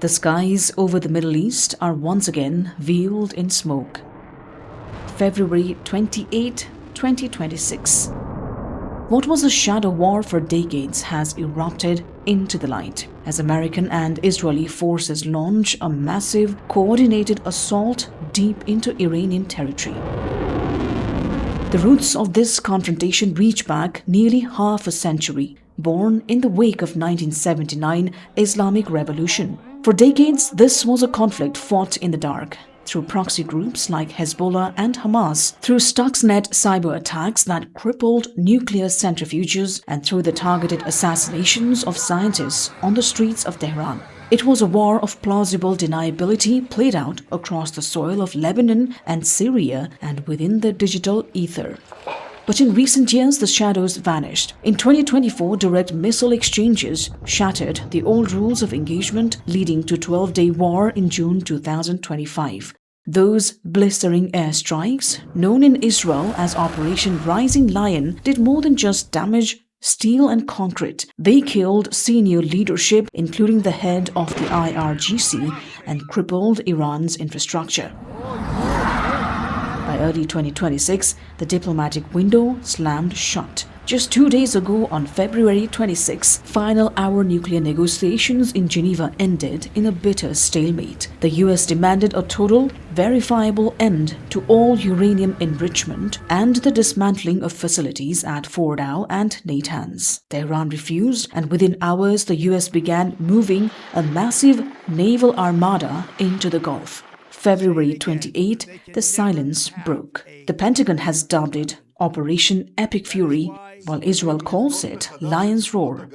The skies over the Middle East are once again veiled in smoke. February 28, 2026. What was a shadow war for decades has erupted into the light as American and Israeli forces launch a massive, coordinated assault deep into Iranian territory. The roots of this confrontation reach back nearly half a century, born in the wake of 1979 Islamic Revolution. For decades, this was a conflict fought in the dark, through proxy groups like Hezbollah and Hamas, through Stuxnet cyber attacks that crippled nuclear centrifuges, and through the targeted assassinations of scientists on the streets of Tehran. It was a war of plausible deniability played out across the soil of Lebanon and Syria and within the digital ether. But in recent years, the shadows vanished. In 2024, direct missile exchanges shattered the old rules of engagement, leading to a 12-day war in June 2025. Those blistering airstrikes, known in Israel as Operation Rising Lion, did more than just damage steel and concrete. They killed senior leadership, including the head of the IRGC, and crippled Iran's infrastructure. By early 2026, the diplomatic window slammed shut. Just 2 days ago, on February 26, final hour nuclear negotiations in Geneva ended in a bitter stalemate. The US demanded a total, verifiable end to all uranium enrichment and the dismantling of facilities at Fordow and Natanz. Tehran refused, and within hours the US began moving a massive naval armada into the Gulf. February 28, the silence broke. The Pentagon has dubbed it Operation Epic Fury, while Israel calls it Lion's Roar.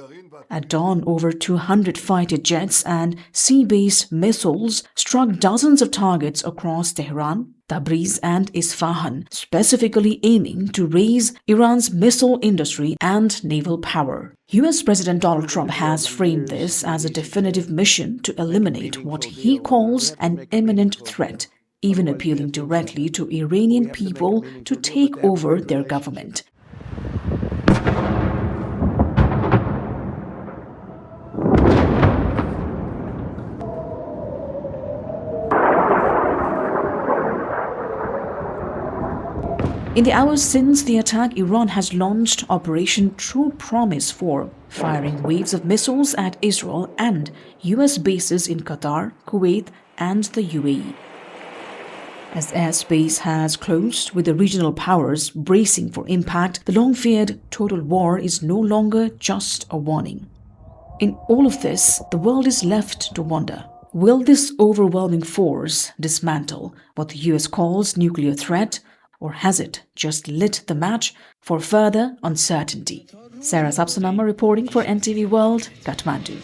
At dawn, over 200 fighter jets and sea-based missiles struck dozens of targets across Tehran, Tabriz and Isfahan, specifically aiming to raise Iran's missile industry and naval power. US President Donald Trump has framed this as a definitive mission to eliminate what he calls an imminent threat, even appealing directly to Iranian people to take over their government. In the hours since the attack, Iran has launched Operation True Promise 4, firing waves of missiles at Israel and US bases in Qatar, Kuwait, and the UAE. As airspace has closed, with the regional powers bracing for impact, the long-feared total war is no longer just a warning. In all of this, the world is left to wonder. Will this overwhelming force dismantle what the US calls nuclear threat, or has it just lit the match for further uncertainty? Sarah Sapsanama reporting for NTV World, Kathmandu.